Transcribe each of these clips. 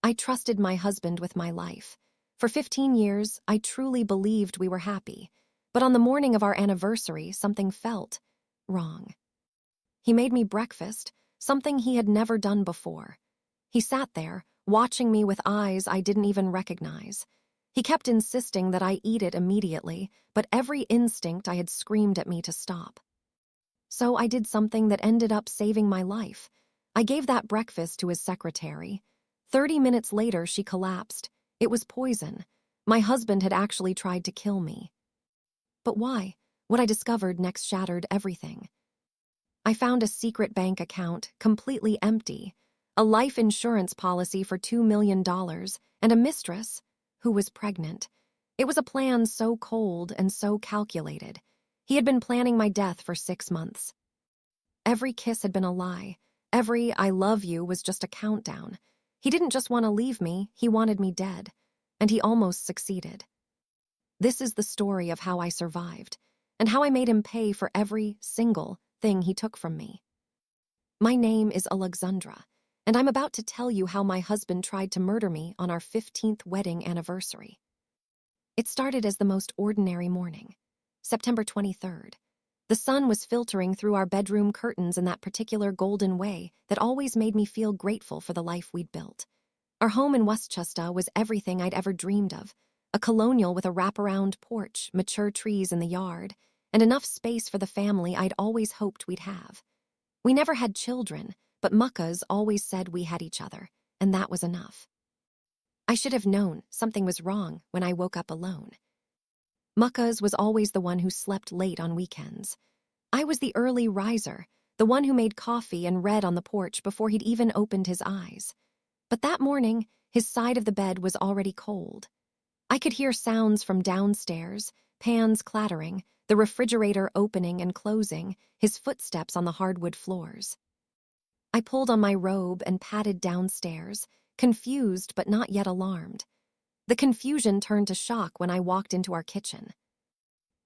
I trusted my husband with my life. For 15 years, I truly believed we were happy. But on the morning of our anniversary, something felt wrong. He made me breakfast, something he had never done before. He sat there, watching me with eyes I didn't even recognize. He kept insisting that I eat it immediately, but every instinct I had screamed at me to stop. So I did something that ended up saving my life. I gave that breakfast to his secretary. 30 minutes later, she collapsed. It was poison. My husband had actually tried to kill me. But why? What I discovered next shattered everything. I found a secret bank account, completely empty, a life insurance policy for $2 million, and a mistress who was pregnant. It was a plan so cold and so calculated. He had been planning my death for 6 months. Every kiss had been a lie. Every "I love you" was just a countdown. He didn't just want to leave me, he wanted me dead. And he almost succeeded. This is the story of how I survived, and how I made him pay for every single thing he took from me. My name is Alexandra, and I'm about to tell you how my husband tried to murder me on our 15th wedding anniversary. It started as the most ordinary morning, September 23rd. The sun was filtering through our bedroom curtains in that particular golden way that always made me feel grateful for the life we'd built. Our home in Westchester was everything I'd ever dreamed of, a colonial with a wraparound porch, mature trees in the yard, and enough space for the family I'd always hoped we'd have. We never had children, but muckas always said we had each other, and that was enough. I should have known something was wrong when I woke up alone. Muckas was always the one who slept late on weekends. I was the early riser, the one who made coffee and read on the porch before he'd even opened his eyes. But that morning, his side of the bed was already cold. I could hear sounds from downstairs, pans clattering, the refrigerator opening and closing, his footsteps on the hardwood floors. I pulled on my robe and padded downstairs, confused but not yet alarmed. The confusion turned to shock when I walked into our kitchen.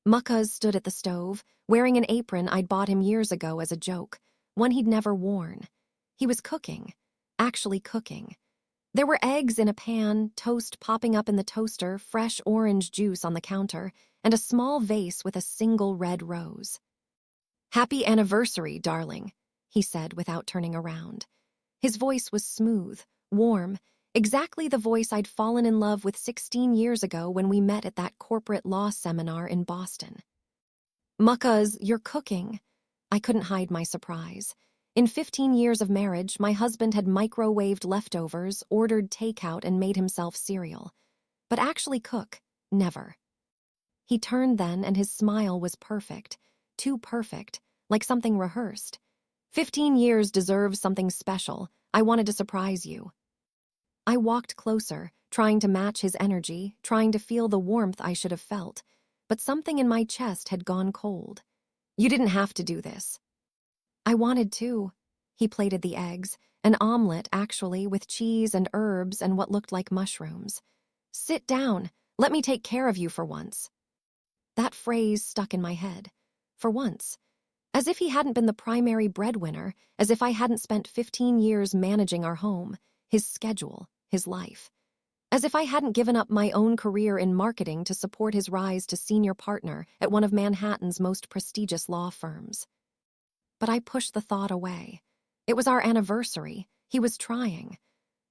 Muckas stood at the stove, wearing an apron I'd bought him years ago as a joke, one he'd never worn. He was cooking, actually cooking. There were eggs in a pan, toast popping up in the toaster, fresh orange juice on the counter, and a small vase with a single red rose. "Happy anniversary, darling," he said without turning around. His voice was smooth, warm, exactly the voice I'd fallen in love with 16 years ago when we met at that corporate law seminar in Boston. "Muckas, you're cooking." I couldn't hide my surprise. In 15 years of marriage, my husband had microwaved leftovers, ordered takeout, and made himself cereal. But actually cook, never. He turned then, and his smile was perfect. Too perfect, like something rehearsed. 15 years deserves something special. I wanted to surprise you. I walked closer, trying to match his energy, trying to feel the warmth I should have felt. But something in my chest had gone cold. "You didn't have to do this." "I wanted to." He plated the eggs, an omelet actually, with cheese and herbs and what looked like mushrooms. "Sit down. Let me take care of you for once." That phrase stuck in my head. For once. As if he hadn't been the primary breadwinner, as if I hadn't spent 15 years managing our home, his schedule, his life. As if I hadn't given up my own career in marketing to support his rise to senior partner at one of Manhattan's most prestigious law firms. But I pushed the thought away. It was our anniversary. He was trying.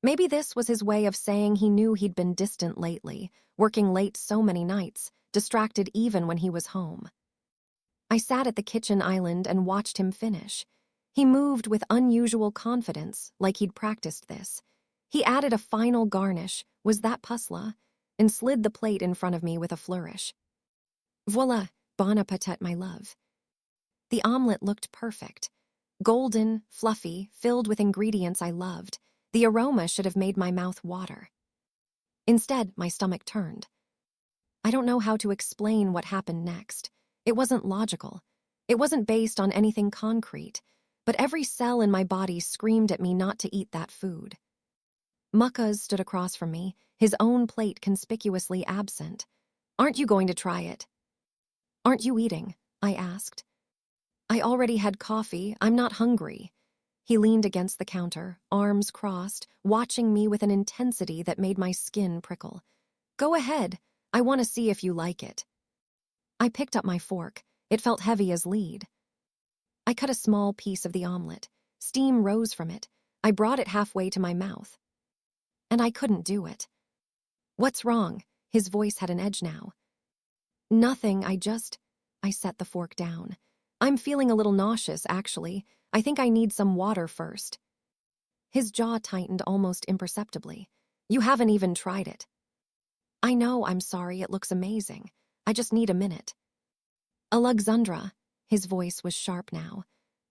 Maybe this was his way of saying he knew he'd been distant lately, working late so many nights, distracted even when he was home. I sat at the kitchen island and watched him finish. He moved with unusual confidence, like he'd practiced this. He added a final garnish, was that pusla, and slid the plate in front of me with a flourish. "Voila, bon appetit, my love." The omelet looked perfect. Golden, fluffy, filled with ingredients I loved. The aroma should have made my mouth water. Instead, my stomach turned. I don't know how to explain what happened next. It wasn't logical. It wasn't based on anything concrete, but every cell in my body screamed at me not to eat that food. Muckas stood across from me, his own plate conspicuously absent. "Aren't you going to try it?" "Aren't you eating?" I asked. "I already had coffee. I'm not hungry." He leaned against the counter, arms crossed, watching me with an intensity that made my skin prickle. "Go ahead. I want to see if you like it." I picked up my fork. It felt heavy as lead. I cut a small piece of the omelet. Steam rose from it. I brought it halfway to my mouth. And I couldn't do it. "What's wrong?" His voice had an edge now. "Nothing, I set the fork down. "I'm feeling a little nauseous, actually. I think I need some water first." His jaw tightened almost imperceptibly. "You haven't even tried it." "I know, I'm sorry, it looks amazing. I just need a minute." "Alexandra," his voice was sharp now.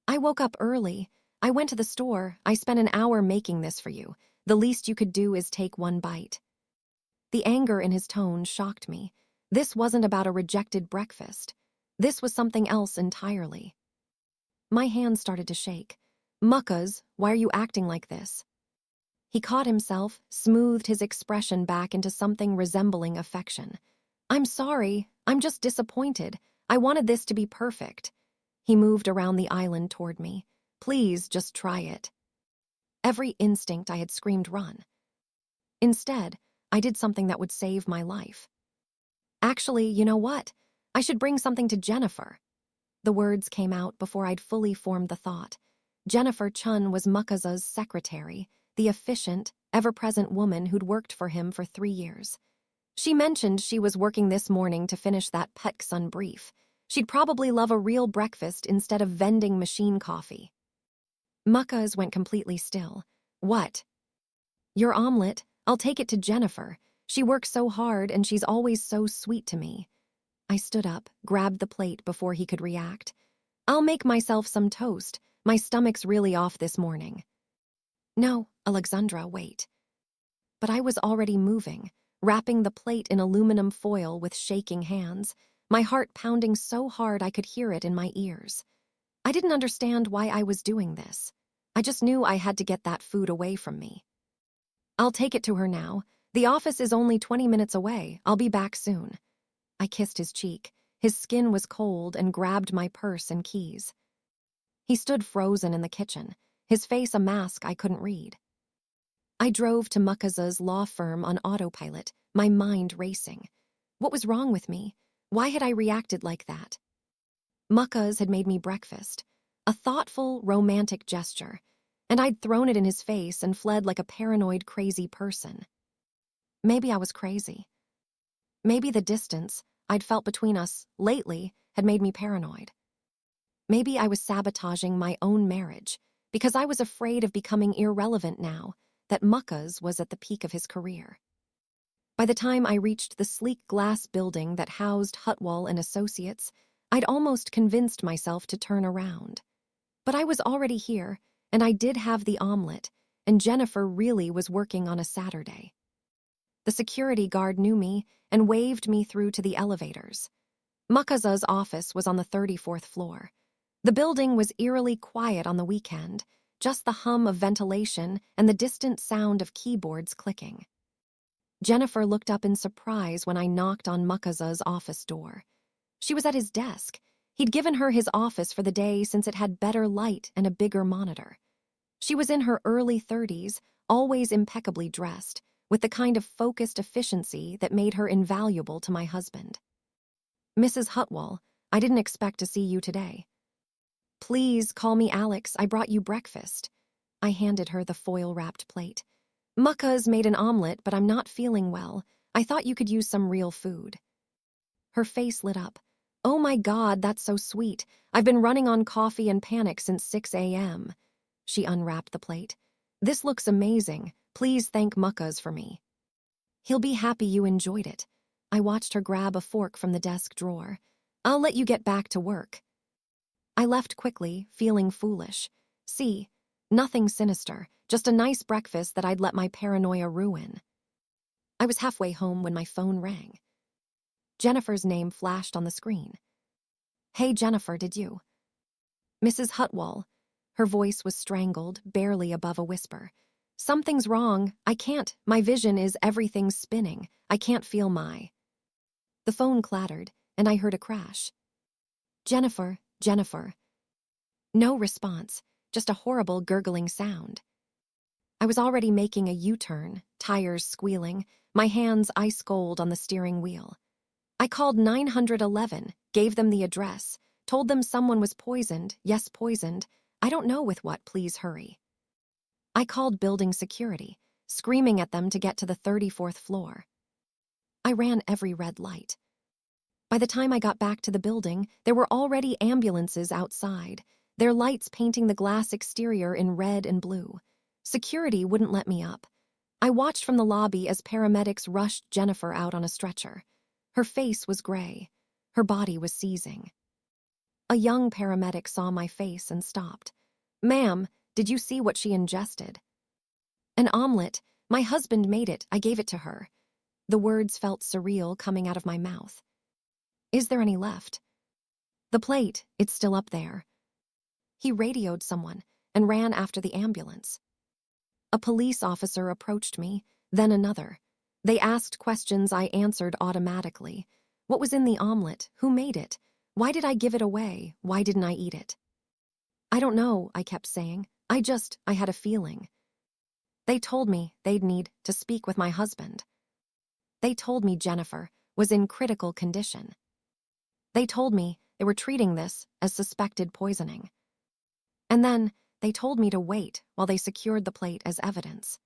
"I woke up early. I went to the store. I spent an hour making this for you. The least you could do is take one bite." The anger in his tone shocked me. This wasn't about a rejected breakfast. This was something else entirely. My hands started to shake. "Muckas, why are you acting like this?" He caught himself, smoothed his expression back into something resembling affection. "I'm sorry. I'm just disappointed. I wanted this to be perfect." He moved around the island toward me. "Please, just try it." Every instinct I had screamed run. Instead, I did something that would save my life. "Actually, you know what? I should bring something to Jennifer." The words came out before I'd fully formed the thought. Jennifer Chun was Mukaza's secretary, the efficient, ever-present woman who'd worked for him for 3 years. She mentioned she was working this morning to finish that Peksun brief. She'd probably love a real breakfast instead of vending machine coffee. Mukaz went completely still. "What?" "Your omelet. I'll take it to Jennifer. She works so hard and she's always so sweet to me." I stood up, grabbed the plate before he could react. "I'll make myself some toast. My stomach's really off this morning." "No, Alexandra, wait." But I was already moving, wrapping the plate in aluminum foil with shaking hands, my heart pounding so hard I could hear it in my ears. I didn't understand why I was doing this. I just knew I had to get that food away from me. "I'll take it to her now. The office is only 20 minutes away. I'll be back soon." I kissed his cheek. His skin was cold and grabbed my purse and keys. He stood frozen in the kitchen, his face a mask I couldn't read. I drove to Mukaza's law firm on autopilot, my mind racing. What was wrong with me? Why had I reacted like that? Mukaz had made me breakfast, a thoughtful, romantic gesture, and I'd thrown it in his face and fled like a paranoid, crazy person. Maybe I was crazy. Maybe the distance I'd felt between us lately had made me paranoid. Maybe I was sabotaging my own marriage because I was afraid of becoming irrelevant now that Mukaz was at the peak of his career. By the time I reached the sleek glass building that housed Hutwal and Associates, I'd almost convinced myself to turn around. But I was already here, and I did have the omelet, and Jennifer really was working on a Saturday. The security guard knew me and waved me through to the elevators. Mukaza's office was on the 34th floor. The building was eerily quiet on the weekend, just the hum of ventilation and the distant sound of keyboards clicking. Jennifer looked up in surprise when I knocked on Mukaza's office door. She was at his desk. He'd given her his office for the day since it had better light and a bigger monitor. She was in her early 30s, always impeccably dressed, with the kind of focused efficiency that made her invaluable to my husband. "Mrs. Hutwal, I didn't expect to see you today." "Please call me Alex, I brought you breakfast." I handed her the foil-wrapped plate. "Mukaz made an omelet, but I'm not feeling well. I thought you could use some real food." Her face lit up. "Oh my God, that's so sweet. I've been running on coffee and panic since 6 a.m. She unwrapped the plate. "This looks amazing. Please thank Mukaz for me." "He'll be happy you enjoyed it." I watched her grab a fork from the desk drawer. "I'll let you get back to work." I left quickly, feeling foolish. See, nothing sinister, just a nice breakfast that I'd let my paranoia ruin. I was halfway home when my phone rang. Jennifer's name flashed on the screen. "Hey, Jennifer, did you?" "Mrs. Hutwal." Her voice was strangled, barely above a whisper. "Something's wrong. I can't. My vision is everything's spinning. I can't feel my..." The phone clattered, and I heard a crash. "Jennifer, Jennifer." No response, just a horrible gurgling sound. I was already making a U-turn, tires squealing, my hands ice cold on the steering wheel. I called 911, gave them the address, told them someone was poisoned, yes, poisoned. I don't know with what, please hurry. I called building security, screaming at them to get to the 34th floor. I ran every red light. By the time I got back to the building, there were already ambulances outside, their lights painting the glass exterior in red and blue. Security wouldn't let me up. I watched from the lobby as paramedics rushed Jennifer out on a stretcher. Her face was gray. Her body was seizing. A young paramedic saw my face and stopped. "Ma'am, did you see what she ingested?" "An omelet. My husband made it. I gave it to her." The words felt surreal coming out of my mouth. "Is there any left?" "The plate, it's still up there." He radioed someone and ran after the ambulance. A police officer approached me, then another. They asked questions I answered automatically. What was in the omelet? Who made it? Why did I give it away? Why didn't I eat it? "I don't know," I kept saying. I had a feeling. They told me they'd need to speak with my husband. They told me Jennifer was in critical condition. They told me they were treating this as suspected poisoning. And then they told me to wait while they secured the plate as evidence.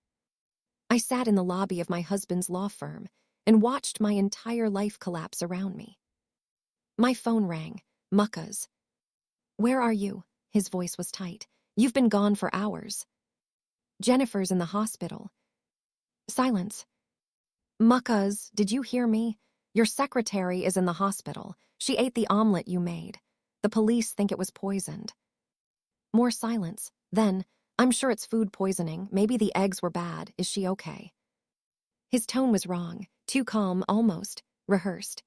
I sat in the lobby of my husband's law firm and watched my entire life collapse around me. My phone rang. Mucka's. "Where are you?" His voice was tight. "You've been gone for hours." "Jennifer's in the hospital." Silence. "Mucka's, did you hear me? Your secretary is in the hospital. She ate the omelet you made. The police think it was poisoned." More silence. Then, "I'm sure it's food poisoning. Maybe the eggs were bad. Is she okay?" His tone was wrong, too calm, almost rehearsed.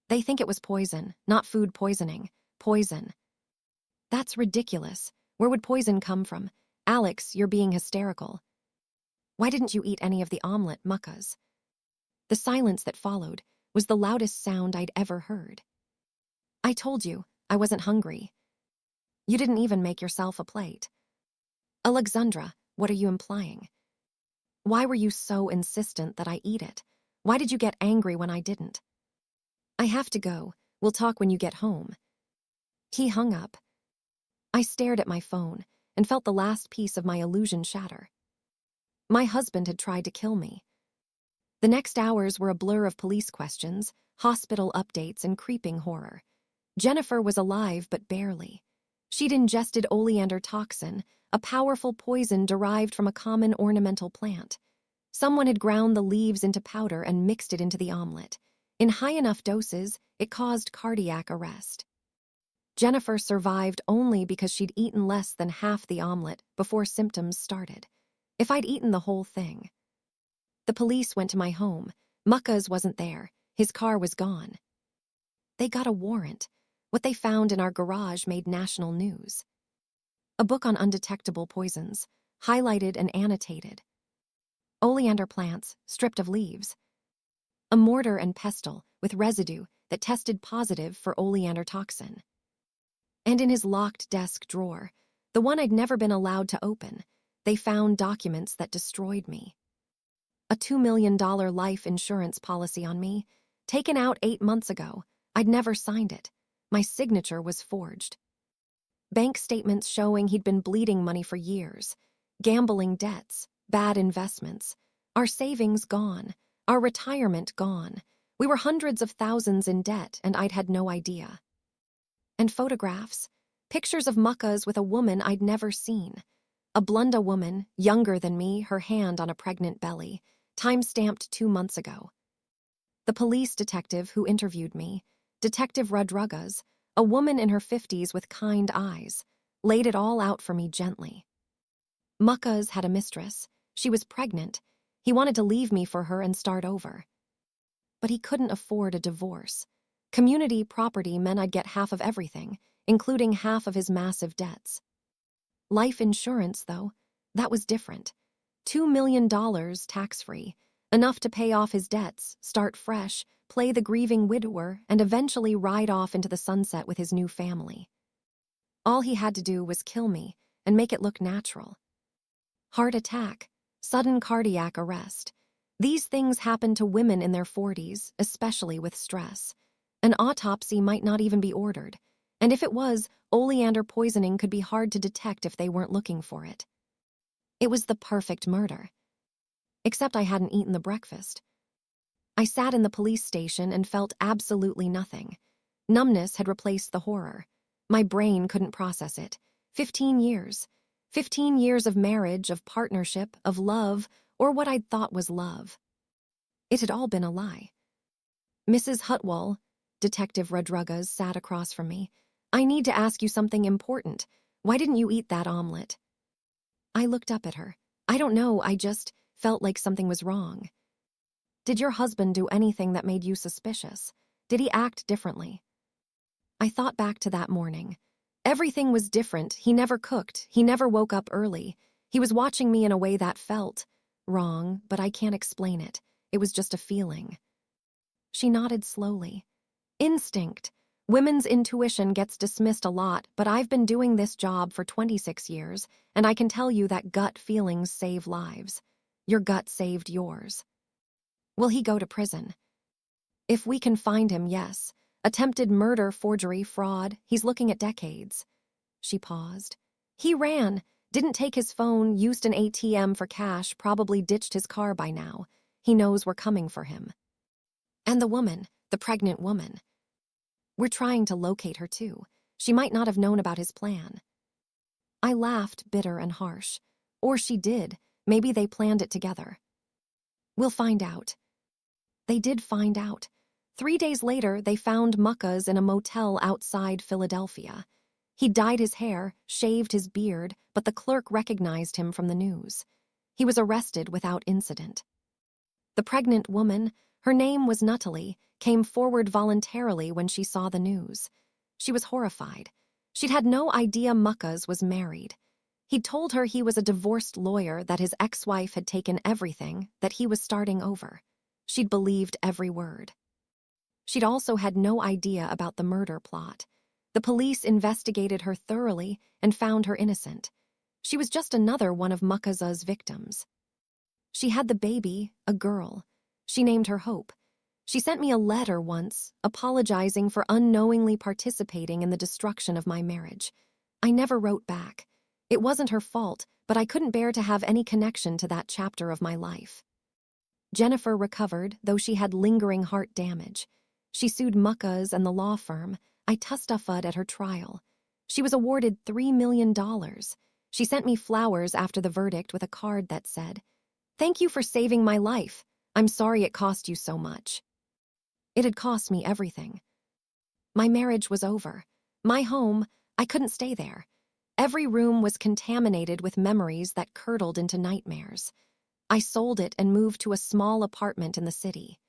"They think it was poison, not food poisoning. Poison." "That's ridiculous. Where would poison come from? Alex, you're being hysterical." "Why didn't you eat any of the omelet, Mucka's?" The silence that followed was the loudest sound I'd ever heard. "I told you, I wasn't hungry. You didn't even make yourself a plate." "Alexandra, what are you implying? Why were you so insistent that I eat it? Why did you get angry when I didn't?" "I have to go. We'll talk when you get home." He hung up. I stared at my phone and felt the last piece of my illusion shatter. My husband had tried to kill me. The next hours were a blur of police questions, hospital updates, and creeping horror. Jennifer was alive, but barely. She'd ingested oleander toxin, a powerful poison derived from a common ornamental plant. Someone had ground the leaves into powder and mixed it into the omelet. In high enough doses, it caused cardiac arrest. Jennifer survived only because she'd eaten less than half the omelet before symptoms started. If I'd eaten the whole thing. The police went to my home. Mucka's wasn't there. His car was gone. They got a warrant. What they found in our garage made national news. A book on undetectable poisons, highlighted and annotated. Oleander plants, stripped of leaves. A mortar and pestle with residue that tested positive for oleander toxin. And in his locked desk drawer, the one I'd never been allowed to open, they found documents that destroyed me. A $2 million life insurance policy on me, taken out 8 months ago. I'd never signed it. My signature was forged. Bank statements showing he'd been bleeding money for years. Gambling debts, bad investments. Our savings gone. Our retirement gone. We were hundreds of thousands in debt, and I'd had no idea. And photographs. Pictures of Mucka's with a woman I'd never seen. A blonde woman, younger than me, her hand on a pregnant belly, time-stamped 2 months ago. The police detective who interviewed me, Detective Rodriguez, a woman in her 50s with kind eyes, laid it all out for me gently. Mucka's had a mistress. She was pregnant. He wanted to leave me for her and start over. But he couldn't afford a divorce. Community property meant I'd get half of everything, including half of his massive debts. Life insurance, though, that was different. $2 million tax-free, enough to pay off his debts, start fresh, play the grieving widower, and eventually ride off into the sunset with his new family. All he had to do was kill me, and make it look natural. Heart attack, sudden cardiac arrest. These things happen to women in their 40s, especially with stress. An autopsy might not even be ordered, and if it was, oleander poisoning could be hard to detect if they weren't looking for it. It was the perfect murder. Except I hadn't eaten the breakfast. I sat in the police station and felt absolutely nothing. Numbness had replaced the horror. My brain couldn't process it. 15 years. 15 years of marriage, of partnership, of love, or what I'd thought was love. It had all been a lie. Mrs. Hutwell, Detective Rodriguez sat across from me. I need to ask you something important. Why didn't you eat that omelet? I looked up at her. I don't know, I just felt like something was wrong. Did your husband do anything that made you suspicious? Did he act differently? I thought back to that morning. Everything was different. He never cooked. He never woke up early. He was watching me in a way that felt wrong, but I can't explain it. It was just a feeling. She nodded slowly. Instinct. Women's intuition gets dismissed a lot, but I've been doing this job for 26 years, and I can tell you that gut feelings save lives. Your gut saved yours. Will he go to prison? If we can find him, yes. Attempted murder, forgery, fraud, he's looking at decades. She paused. He ran, didn't take his phone, used an ATM for cash, probably ditched his car by now. He knows we're coming for him. And the woman, the pregnant woman. We're trying to locate her too. She might not have known about his plan. I laughed, bitter and harsh. Or she did. Maybe they planned it together. We'll find out. They did find out. 3 days later, they found Mucka's in a motel outside Philadelphia. He dyed his hair, shaved his beard, but the clerk recognized him from the news. He was arrested without incident. The pregnant woman, her name was Nuttally, came forward voluntarily when she saw the news. She was horrified. She'd had no idea Mucka's was married. He'd told her he was a divorced lawyer, that his ex-wife had taken everything, that he was starting over. She'd believed every word. She'd also had no idea about the murder plot. The police investigated her thoroughly and found her innocent. She was just another one of Mucka's victims. She had the baby, a girl. She named her Hope. She sent me a letter once, apologizing for unknowingly participating in the destruction of my marriage. I never wrote back. It wasn't her fault, but I couldn't bear to have any connection to that chapter of my life. Jennifer recovered, though she had lingering heart damage. She sued Mucka's and the law firm. I testified at her trial. She was awarded $3 million. She sent me flowers after the verdict with a card that said, "Thank you for saving my life. I'm sorry it cost you so much." It had cost me everything. My marriage was over. My home, I couldn't stay there. Every room was contaminated with memories that curdled into nightmares. I sold it and moved to a small apartment in the city.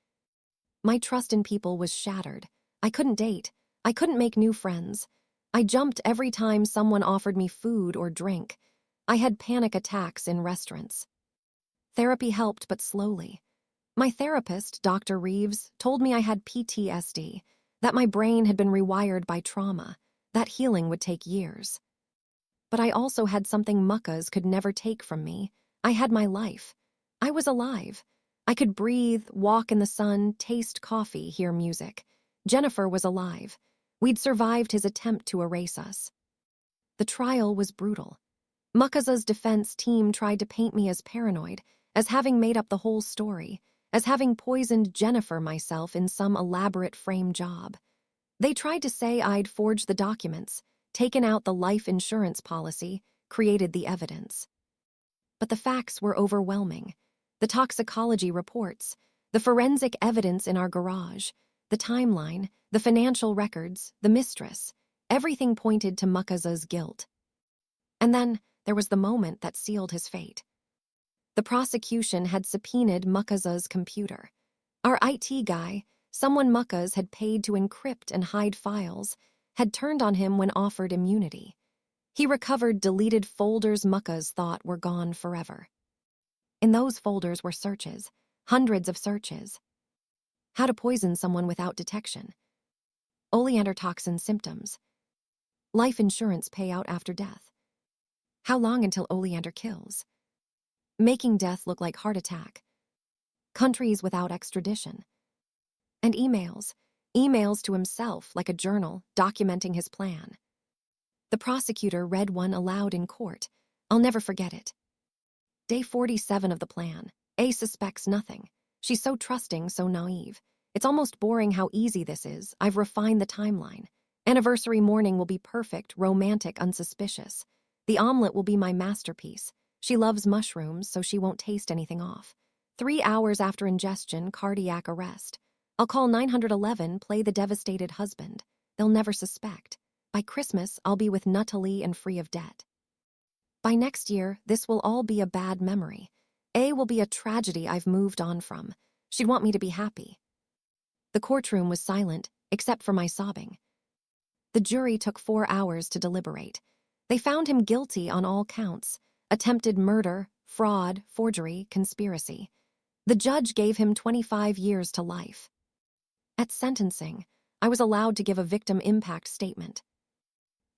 My trust in people was shattered. I couldn't date. I couldn't make new friends. I jumped every time someone offered me food or drink. I had panic attacks in restaurants. Therapy helped, but slowly. My therapist, Dr. Reeves, told me I had PTSD, that my brain had been rewired by trauma, that healing would take years. But I also had something Mucka's could never take from me. I had my life. I was alive. I could breathe, walk in the sun, taste coffee, hear music. Jennifer was alive. We'd survived his attempt to erase us. The trial was brutal. Mucka's defense team tried to paint me as paranoid, as having made up the whole story, as having poisoned Jennifer myself in some elaborate frame job. They tried to say I'd forged the documents, taken out the life insurance policy, created the evidence. But the facts were overwhelming. The toxicology reports, the forensic evidence in our garage, the timeline, the financial records, the mistress, everything pointed to Mucka's guilt. And then there was the moment that sealed his fate. The prosecution had subpoenaed Mucka's computer. Our IT guy, someone Mucka's had paid to encrypt and hide files, had turned on him when offered immunity. He recovered deleted folders Mucka's thought were gone forever. In those folders were searches, hundreds of searches. How to poison someone without detection. Oleander toxin symptoms. Life insurance payout after death. How long until Oleander kills? Making death look like heart attack. Countries without extradition. And emails. Emails to himself like a journal documenting his plan. The prosecutor read one aloud in court. I'll never forget it. Day 47 of the plan. A suspects nothing. She's so trusting, so naive. It's almost boring how easy this is. I've refined the timeline. Anniversary morning will be perfect, romantic, unsuspicious. The omelet will be my masterpiece. She loves mushrooms, so she won't taste anything off. 3 hours after ingestion, cardiac arrest. I'll call 911, play the devastated husband. They'll never suspect. By Christmas, I'll be with Natalie and free of debt. By next year, this will all be a bad memory. A will be a tragedy I've moved on from. She'd want me to be happy. The courtroom was silent, except for my sobbing. The jury took 4 hours to deliberate. They found him guilty on all counts: attempted murder, fraud, forgery, conspiracy. The judge gave him 25 years to life. At sentencing, I was allowed to give a victim impact statement.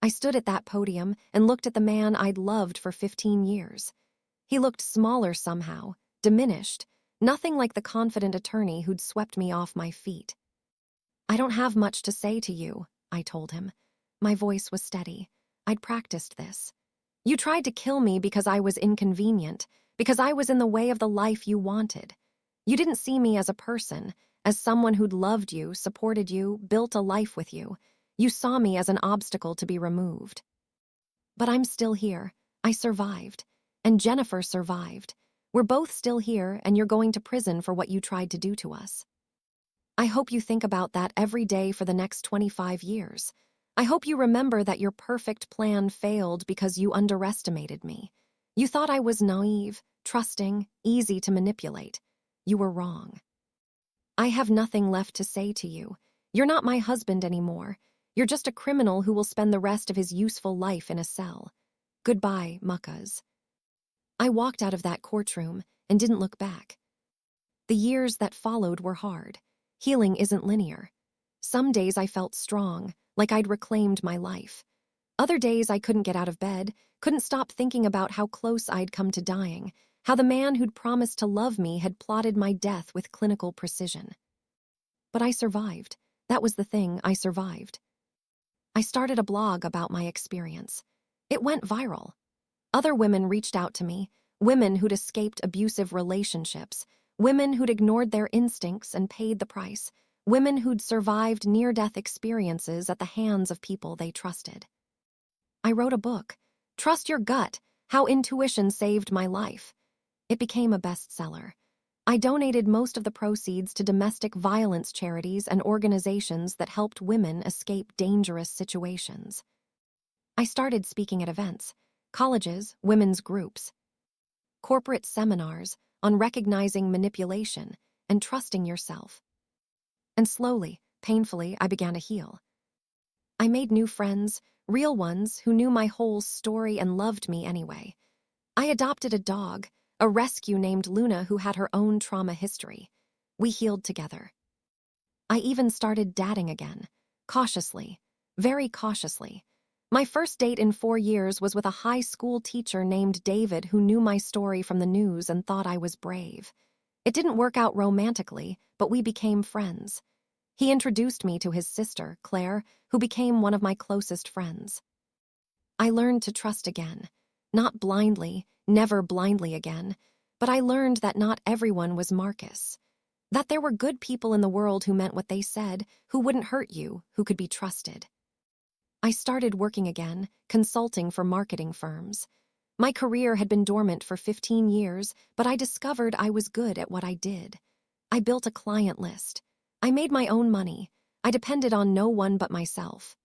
I stood at that podium and looked at the man I'd loved for 15 years. He looked smaller somehow, diminished, nothing like the confident attorney who'd swept me off my feet. I don't have much to say to you, I told him. My voice was steady. I'd practiced this. You tried to kill me because I was inconvenient, because I was in the way of the life you wanted. You didn't see me as a person, as someone who'd loved you, supported you, built a life with you. You saw me as an obstacle to be removed. But I'm still here. I survived. And Jennifer survived. We're both still here, and you're going to prison for what you tried to do to us. I hope you think about that every day for the next 25 years. I hope you remember that your perfect plan failed because you underestimated me. You thought I was naive, trusting, easy to manipulate. You were wrong. I have nothing left to say to you. You're not my husband anymore. You're just a criminal who will spend the rest of his useful life in a cell. Goodbye, muckas. I walked out of that courtroom and didn't look back. The years that followed were hard. Healing isn't linear. Some days I felt strong, like I'd reclaimed my life. Other days I couldn't get out of bed, couldn't stop thinking about how close I'd come to dying, how the man who'd promised to love me had plotted my death with clinical precision. But I survived. That was the thing, I survived. I started a blog about my experience. It went viral. Other women reached out to me, women who'd escaped abusive relationships, women who'd ignored their instincts and paid the price, women who'd survived near-death experiences at the hands of people they trusted. I wrote a book, Trust Your Gut: How Intuition Saved My Life. It became a bestseller. I donated most of the proceeds to domestic violence charities and organizations that helped women escape dangerous situations. I started speaking at events, colleges, women's groups, corporate seminars on recognizing manipulation and trusting yourself. And slowly, painfully, I began to heal. I made new friends, real ones who knew my whole story and loved me anyway. I adopted a dog, a rescue named Luna who had her own trauma history. We healed together. I even started dating again, cautiously, very cautiously. My first date in 4 years was with a high school teacher named David who knew my story from the news and thought I was brave. It didn't work out romantically, but we became friends. He introduced me to his sister, Claire, who became one of my closest friends. I learned to trust again. Not blindly, never blindly again, but I learned that not everyone was Marcus. That there were good people in the world who meant what they said, who wouldn't hurt you, who could be trusted. I started working again, consulting for marketing firms. My career had been dormant for 15 years, but I discovered I was good at what I did. I built a client list. I made my own money. I depended on no one but myself.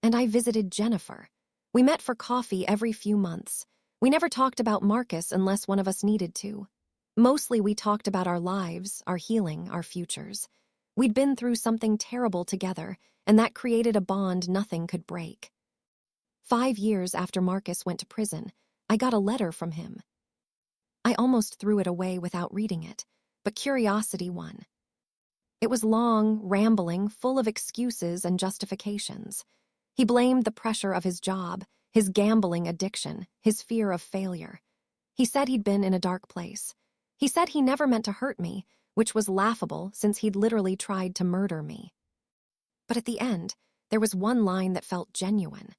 And I visited Jennifer. We met for coffee every few months. We never talked about Marcus unless one of us needed to. Mostly we talked about our lives, our healing, our futures. We'd been through something terrible together, and that created a bond nothing could break. 5 years after Marcus went to prison, I got a letter from him. I almost threw it away without reading it, but curiosity won. It was long, rambling, full of excuses and justifications. He blamed the pressure of his job, his gambling addiction, his fear of failure. He said he'd been in a dark place. He said he never meant to hurt me, which was laughable since he'd literally tried to murder me. But at the end, there was one line that felt genuine.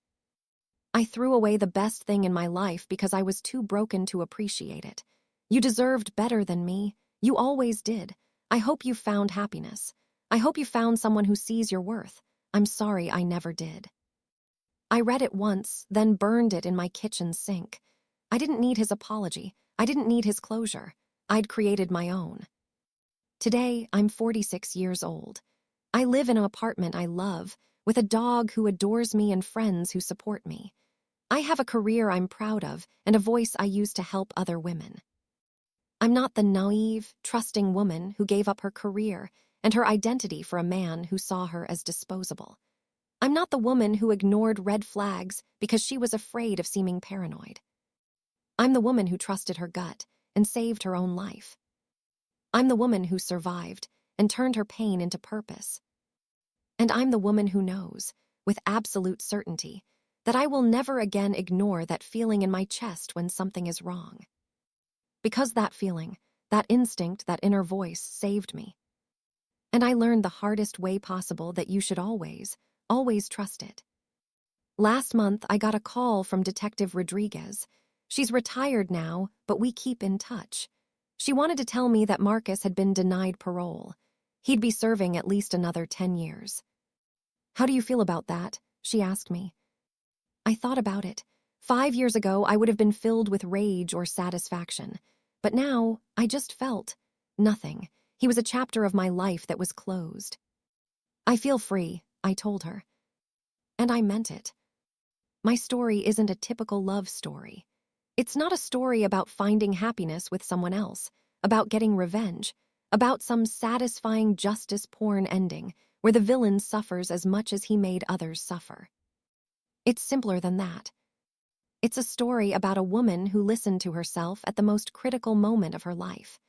I threw away the best thing in my life because I was too broken to appreciate it. You deserved better than me. You always did. I hope you found happiness. I hope you found someone who sees your worth. I'm sorry I never did. I read it once, then burned it in my kitchen sink. I didn't need his apology. I didn't need his closure. I'd created my own. Today, I'm 46 years old. I live in an apartment I love, with a dog who adores me and friends who support me. I have a career I'm proud of and a voice I use to help other women. I'm not the naive, trusting woman who gave up her career and her identity for a man who saw her as disposable. I'm not the woman who ignored red flags because she was afraid of seeming paranoid. I'm the woman who trusted her gut and saved her own life. I'm the woman who survived and turned her pain into purpose. And I'm the woman who knows, with absolute certainty, that I will never again ignore that feeling in my chest when something is wrong. Because that feeling, that instinct, that inner voice saved me. And I learned the hardest way possible that you should always trust it. Last month, I got a call from Detective Rodriguez. She's retired now, but we keep in touch. She wanted to tell me that Marcus had been denied parole. He'd be serving at least another 10 years. How do you feel about that? She asked me. I thought about it. 5 years ago, I would have been filled with rage or satisfaction. But now, I just felt nothing. He was a chapter of my life that was closed. I feel free, I told her. And I meant it. My story isn't a typical love story. It's not a story about finding happiness with someone else, about getting revenge, about some satisfying justice porn ending where the villain suffers as much as he made others suffer. It's simpler than that. It's a story about a woman who listened to herself at the most critical moment of her life,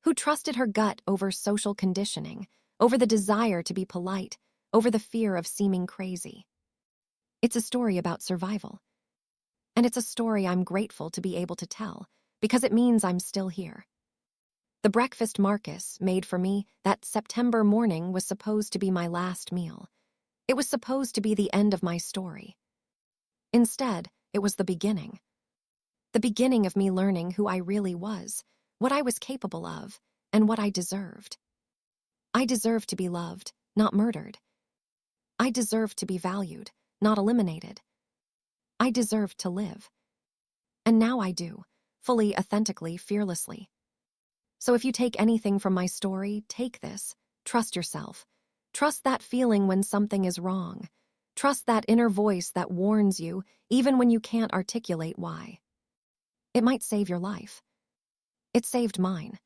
who trusted her gut over social conditioning, over the desire to be polite, over the fear of seeming crazy. It's a story about survival. And it's a story I'm grateful to be able to tell, because it means I'm still here. The breakfast Marcus made for me that September morning was supposed to be my last meal. It was supposed to be the end of my story. Instead, it was the beginning. The beginning of me learning who I really was, what I was capable of, and what I deserved. I deserved to be loved, not murdered. I deserved to be valued, not eliminated. I deserved to live. And now I do, fully, authentically, fearlessly. So if you take anything from my story, take this. Trust yourself. Trust that feeling when something is wrong. Trust that inner voice that warns you, even when you can't articulate why. It might save your life. It saved mine.